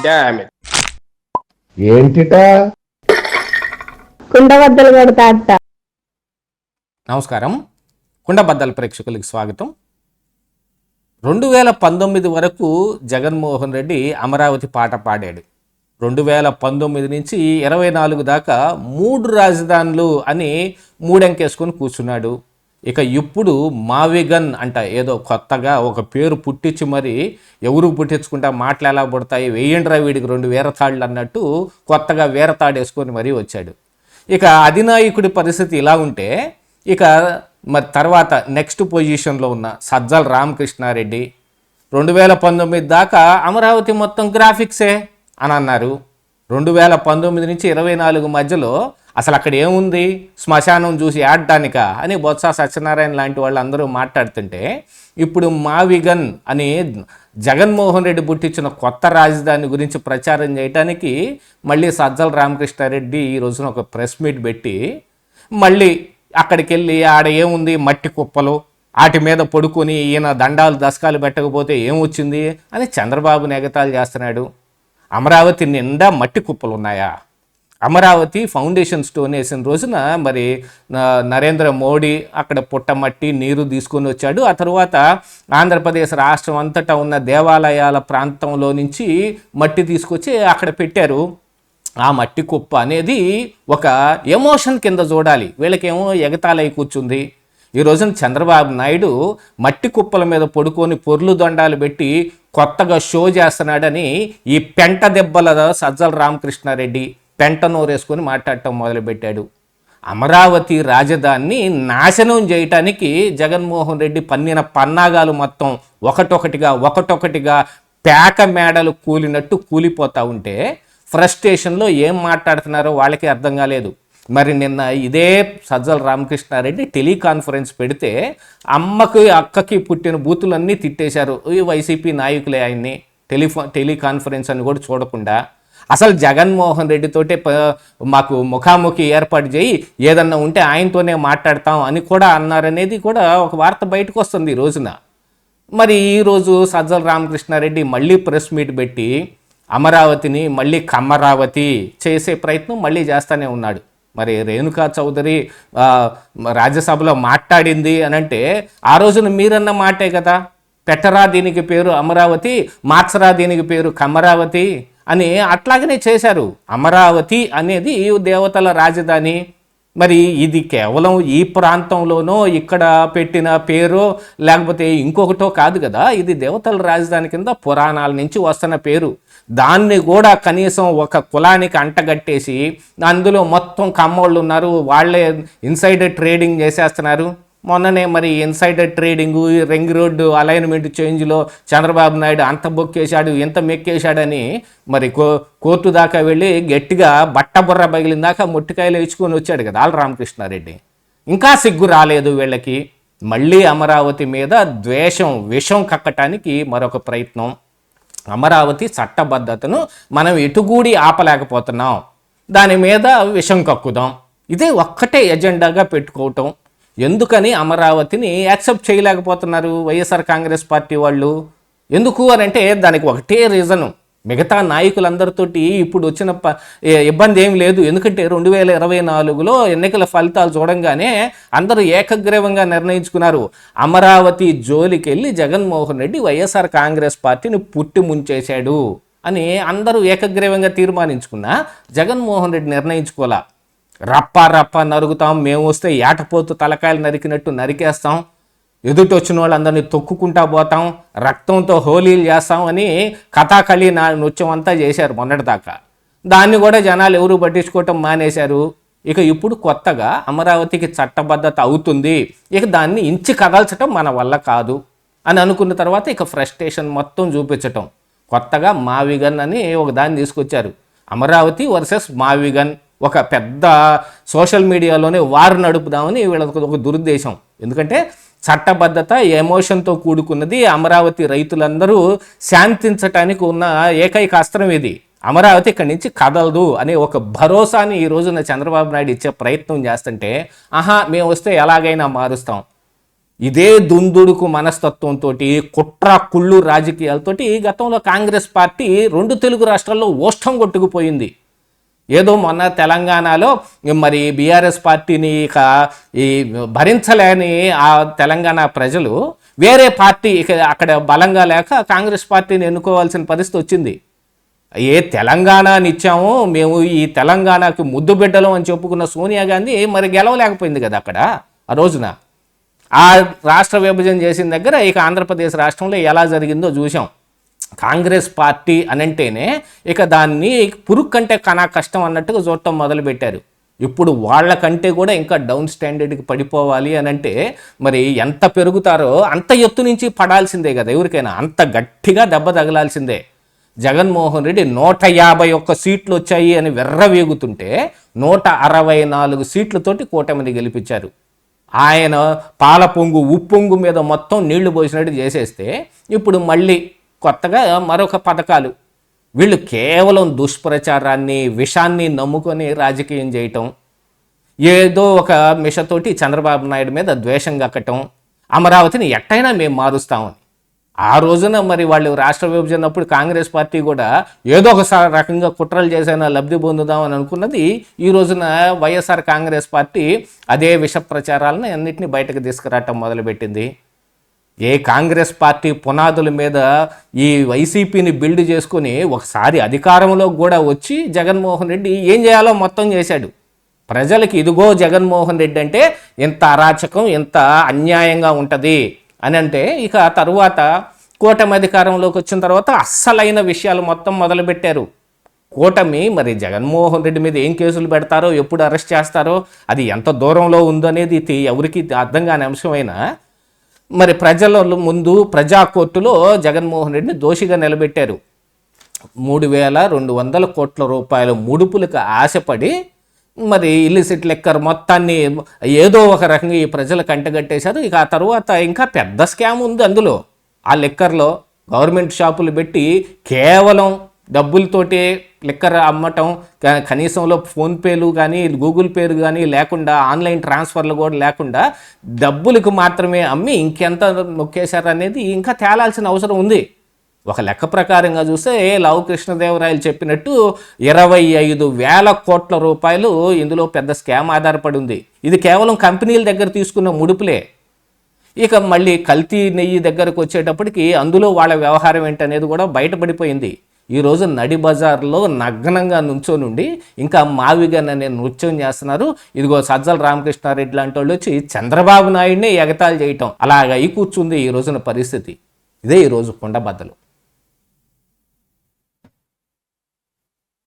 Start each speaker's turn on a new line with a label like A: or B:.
A: Damn it.
B: ఏంటిట
C: కుండబద్దలు కొడతా అత్త.
D: నమస్కారం. కుండబద్దల ప్రేక్షకులకు స్వాగతం. 2019 వరకు జగన్మోహన్ రెడ్డి అమరావతి పాట పాడాడు. 2019 నుంచి 24 దాకా 3 రాజధానులు అని మూడంకేసుకొని కూర్చున్నాడు. ఇక ఇప్పుడు మావిగన్ అంట ఏదో కొత్తగా ఒక పేరు పుట్టించి మరి ఎవరు పుట్టించుకుంటా మాటలు ఎలా పుడతాయి, వేయండ్రా వీడికి 2 వీరతాళ్ళు అన్నట్టు కొత్తగా వీరతాడు వేసుకొని మరీ వచ్చాడు. ఇక అధినాయకుడి పరిస్థితి ఇలా ఉంటే ఇక మరి తర్వాత నెక్స్ట్ పొజిషన్లో ఉన్న సజ్జల రామకృష్ణారెడ్డి 2019 దాకా అమరావతి మొత్తం గ్రాఫిక్సే అని అన్నారు. 2019 నుంచి 24 మధ్యలో అసలు అక్కడ ఏముంది, శ్మశానం చూసి ఆడటానిక అని బొత్స సత్యనారాయణ లాంటి వాళ్ళు అందరూ మాట్లాడుతుంటే ఇప్పుడు మావిగన్ అని జగన్మోహన్ రెడ్డి పుట్టించిన కొత్త రాజధాని గురించి ప్రచారం చేయడానికి మళ్ళీ సజ్జల రామకృష్ణారెడ్డి ఈ రోజున ఒక ప్రెస్ మీట్ పెట్టి మళ్ళీ అక్కడికి వెళ్ళి ఆడ ఏముంది మట్టి కుప్పలు, వాటి మీద పడుకొని ఈయన దండాలు దశకాలు పెట్టకపోతే ఏమొచ్చింది అని చంద్రబాబుని ఎగతాళి చేస్తున్నాడు. అమరావతి నిండా మట్టి కుప్పలు ఉన్నాయా? అమరావతి ఫౌండేషన్ స్టోన్ వేసిన రోజున మరి నరేంద్ర మోడీ అక్కడ పుట్టమట్టి నీరు తీసుకొని వచ్చాడు. ఆ తర్వాత ఆంధ్రప్రదేశ్ రాష్ట్రం అంతటా ఉన్న దేవాలయాల ప్రాంతంలో నుంచి మట్టి తీసుకొచ్చి అక్కడ పెట్టారు. ఆ మట్టి కుప్ప అనేది ఒక ఎమోషన్ కింద చూడాలి, వీళ్ళకేమో ఎగతాళై కూర్చుంది. ఈ రోజున చంద్రబాబు నాయుడు మట్టి కుప్పల మీద పడుకొని పొర్లు దండాలు పెట్టి కొత్తగా షో చేస్తున్నాడని ఈ పెంట దెబ్బల సజ్జల రామకృష్ణారెడ్డి పెంట నోరేసుకొని మాట్లాడటం మొదలుపెట్టాడు. అమరావతి రాజధానిని నాశనం చేయటానికి జగన్మోహన్ రెడ్డి పన్నిన పన్నాగాలు మొత్తం ఒకటొకటిగా పేక మేడలు కూలినట్టు కూలిపోతూ ఉంటే ఫ్రస్ట్రేషన్లో ఏం మాట్లాడుతున్నారో వాళ్ళకి అర్థం కాలేదు. మరి నిన్న ఇదే సజ్జల రామకృష్ణారెడ్డి టెలికాన్ఫరెన్స్ పెడితే అక్కకి పుట్టిన బూతులన్నీ తిట్టేశారు ఈ వైసీపీ నాయకులే. ఆయన్ని టెలికాన్ఫరెన్స్ అని కూడా చూడకుండా అసలు జగన్మోహన్ రెడ్డితోటే మాకు ముఖాముఖి ఏర్పాటు చేయి, ఏదన్నా ఉంటే ఆయనతోనే మాట్లాడతాం అని కూడా అన్నారనేది కూడా ఒక వార్త బయటకు వస్తుంది ఈ రోజున. మరి ఈరోజు సజ్జల రామకృష్ణారెడ్డి మళ్ళీ ప్రెస్ మీట్ పెట్టి అమరావతిని మళ్ళీ కమ్మరావతి చేసే ప్రయత్నం మళ్ళీ చేస్తూనే ఉన్నాడు. మరి రేణుకా చౌదరి రాజ్యసభలో మాట్లాడింది అని అంటే ఆ రోజున మీరన్న మాటే కదా, పెట్టరా దీనికి పేరు అమరావతి, మార్చరా దీనికి పేరు కమ్మరావతి అని అట్లాగనే చేశారు. అమరావతి అనేది దేవతల రాజధాని. మరి ఇది కేవలం ఈ ప్రాంతంలోనో ఇక్కడ పెట్టిన పేరో లేకపోతే ఇంకొకటో కాదు కదా, ఇది దేవతల రాజధాని కింద పురాణాల నుంచి వస్తున్న పేరు. దాన్ని కూడా కనీసం ఒక కులానికి అంటగట్టేసి అందులో మొత్తం కమ్మోళ్ళు ఉన్నారు, వాళ్ళే ఇన్సైడర్ ట్రేడింగ్ చేసేస్తున్నారు. మొన్ననే మరి insider trading, ring road alignment చేంజ్లో చంద్రబాబు నాయుడు అంత బొక్కేశాడు ఎంత మెక్కేశాడని మరి కోర్టు దాకా వెళ్ళి గట్టిగా బట్టబుర్ర పగిలిందాక మొట్టికాయలు ఇచ్చుకొని వచ్చాడు కదా రామకృష్ణారెడ్డి. ఇంకా సిగ్గు రాలేదు వీళ్ళకి. మళ్ళీ అమరావతి మీద ద్వేషం విషం కక్కటానికి మరొక ప్రయత్నం. అమరావతి చట్టబద్ధతను మనం ఎటుగూడి ఆపలేకపోతున్నాం, దాని మీద విషం కక్కుదాం, ఇదే ఒక్కటే ఎజెండాగా పెట్టుకోవటం. ఎందుకని అమరావతిని యాక్సెప్ట్ చేయలేకపోతున్నారు వైఎస్ఆర్ కాంగ్రెస్ పార్టీ వాళ్ళు? ఎందుకు అని అంటే దానికి ఒకటే రీజను, మిగతా నాయకులందరితోటి ఇప్పుడు వచ్చిన ఇబ్బంది ఏం లేదు. ఎందుకంటే 2024లో ఎన్నికల ఫలితాలు చూడంగానే అందరూ ఏకగ్రీవంగా నిర్ణయించుకున్నారు, అమరావతి జోలికి వెళ్ళి జగన్మోహన్ రెడ్డి వైఎస్ఆర్ కాంగ్రెస్ పార్టీని పుట్టి ముంచేశాడు అని అందరూ ఏకగ్రీవంగా తీర్మానించుకున్నా జగన్మోహన్ రెడ్డి నిర్ణయించుకోలే. రప్ప నరుగుతాం, మేము వస్తే ఏటపోతు తలకాయలు నరికినట్టు నరికేస్తాం, ఎదుటి వచ్చిన వాళ్ళందరినీ తొక్కుకుంటా పోతాం, రక్తంతో హోలీలు చేస్తాం అని కథాకళి నృత్యం అంతా చేశారు మొన్నటిదాకా. దాన్ని కూడా జనాలు ఎవరు పట్టించుకోవటం మానేశారు. ఇక ఇప్పుడు కొత్తగా అమరావతికి చట్టబద్ధత అవుతుంది, ఇక దాన్ని ఇంచి కదల్చటం మన వల్ల కాదు అని అనుకున్న తర్వాత ఇక ఫ్రస్ట్రేషన్ మొత్తం చూపించటం. కొత్తగా మావిగన్ అని ఒక దాన్ని తీసుకొచ్చారు, అమరావతి వర్సెస్ మావిగన్. ఒక పెద్ద సోషల్ మీడియాలోనే వారు నడుపుదామని వీళ్ళకి ఒక దురుద్దేశం. ఎందుకంటే చట్టబద్ధత ఎమోషన్తో కూడుకున్నది. అమరావతి రైతులందరూ శాంతించటానికి ఉన్న ఏకైక అస్త్రం ఇది. అమరావతి ఇక్కడి నుంచి కదలదు అనే ఒక భరోసాని ఈ రోజున చంద్రబాబు నాయుడు ఇచ్చే ప్రయత్నం చేస్తుంటే మేము వస్తే ఎలాగైనా మారుస్తాం, ఇదే దుందుడుకు మనస్తత్వంతో కుట్ర కుళ్ళు రాజకీయాలతోటి గతంలో కాంగ్రెస్ పార్టీ 2 తెలుగు రాష్ట్రాల్లో ఓష్టం కొట్టుకుపోయింది. ఏదో మొన్న తెలంగాణలో మరి బీఆర్ఎస్ పార్టీని ఇక ఈ భరించలేని ఆ తెలంగాణ ప్రజలు వేరే పార్టీ ఇక అక్కడ బలంగా లేక కాంగ్రెస్ పార్టీని ఎన్నుకోవాల్సిన పరిస్థితి వచ్చింది. ఏ తెలంగాణని ఇచ్చామో మేము, ఈ తెలంగాణకు ముద్దు బిడ్డలం అని చెప్పుకున్న సోనియా గాంధీ మరి గెలవలేకపోయింది కదా అక్కడ ఆ రోజున. ఆ రాష్ట్ర విభజన చేసిన దగ్గర ఇక ఆంధ్రప్రదేశ్ రాష్ట్రంలో ఎలా జరిగిందో చూసాం. కాంగ్రెస్ పార్టీ అనంటేనే ఇక దాన్ని పురుగు కంటే కనా కష్టం అన్నట్టుగా చూడటం మొదలుపెట్టారు. ఇప్పుడు వాళ్ళకంటే కూడా ఇంకా డౌన్ స్టాండర్డ్కి పడిపోవాలి అనంటే మరి ఎంత పెరుగుతారో అంత ఎత్తు నుంచి పడాల్సిందే కదా, ఎవరికైనా అంత గట్టిగా దెబ్బ తగలాల్సిందే. జగన్మోహన్ రెడ్డి 151 సీట్లు వచ్చాయి అని వెర్రవేగుతుంటే 164 సీట్లతోటి కూటమిని గెలిపించారు. ఆయన పాల పొంగు ఉప్పొంగు మీద మొత్తం నీళ్లు పోసినట్టు చేసేస్తే ఇప్పుడు మళ్ళీ కొత్తగా మరొక పథకాలు. వీళ్ళు కేవలం దుష్ప్రచారాన్ని, విషాన్ని నమ్ముకొని రాజకీయం చేయటం, ఏదో ఒక మిషతోటి చంద్రబాబు నాయుడు మీద ద్వేషం కక్కటం, అమరావతిని ఎట్టయినా మేము మారుస్తామని. ఆ రోజున మరి వాళ్ళు రాష్ట్ర విభజనప్పుడు కాంగ్రెస్ పార్టీ కూడా ఏదో ఒక రకంగా కుట్రలు చేసైనా లబ్ధి పొందుదామని అనుకున్నది. ఈ రోజున వైఎస్ఆర్ కాంగ్రెస్ పార్టీ అదే విష ప్రచారాలను అన్నింటినీ బయటకు తీసుకురావటం మొదలుపెట్టింది. ఏ కాంగ్రెస్ పార్టీ పునాదుల మీద ఈ వైసీపీని బిల్డ్ చేసుకుని ఒకసారి అధికారంలో కూడా వచ్చి జగన్మోహన్ రెడ్డి ఏం చేయాలో మొత్తం చేశాడు. ప్రజలకి ఇదిగో జగన్మోహన్ రెడ్డి అంటే ఇంత అరాచకం, ఇంత అన్యాయంగా ఉంటుంది అని అంటే ఇక తరువాత కూటమి అధికారంలోకి వచ్చిన తర్వాత అస్సలైన విషయాలు మొత్తం మొదలుపెట్టారు. కూటమి మరి జగన్మోహన్ రెడ్డి మీద ఏం కేసులు పెడతారో, ఎప్పుడు అరెస్ట్ చేస్తారో, అది ఎంత దూరంలో ఉందనేది ఎవరికి అర్థం కాని అంశమైనా మరి ప్రజల ముందు ప్రజా కోర్టులో జగన్మోహన్ రెడ్డిని దోషిగా నిలబెట్టారు. 3,200 కోట్ల రూపాయల ముడుపులకు ఆశపడి మరి ఇల్లిసిట్ లెక్కర్ మొత్తాన్ని ఏదో ఒక రకంగా ఈ ప్రజలకు అంటగట్టేశారు. ఇక ఆ తర్వాత ఇంకా పెద్ద స్కామ్ ఉంది అందులో. ఆ లెక్కర్లో గవర్నమెంట్ షాపులు పెట్టి కేవలం డబ్బులతోటే లెక్కర్ అమ్మటం, కనీసంలో ఫోన్పేలు కానీ గూగుల్ పేలు కానీ లేకుండా, ఆన్లైన్ ట్రాన్స్ఫర్లు కూడా లేకుండా డబ్బులకు మాత్రమే అమ్మి ఇంకెంత నొక్కేశారు అనేది ఇంకా తేలాల్సిన అవసరం ఉంది. ఒక లెక్క ప్రకారంగా చూస్తే లావు కృష్ణదేవరాయలు చెప్పినట్టు 25,000 కోట్ల రూపాయలు ఇందులో పెద్ద స్కామ్ ఆధారపడి ఉంది. ఇది కేవలం కంపెనీల దగ్గర తీసుకున్న ముడుపులే. ఇక మళ్ళీ కల్తీ నెయ్యి దగ్గరకు వచ్చేటప్పటికి అందులో వాళ్ళ వ్యవహారం ఏంటనేది కూడా బయటపడిపోయింది. ఈరోజు నడి బజార్లో నగ్నంగా నుంచోనుండి ఇంకా మావిగానే నృత్యం చేస్తున్నారు. ఇదిగో సజ్జల రామకృష్ణారెడ్డి లాంటి వాళ్ళు వచ్చి చంద్రబాబు నాయుడిని ఎగతాళి చేయటం, అలాగ అయి కూర్చుంది ఈ రోజున పరిస్థితి. ఇదే ఈరోజు కుండబద్దలు.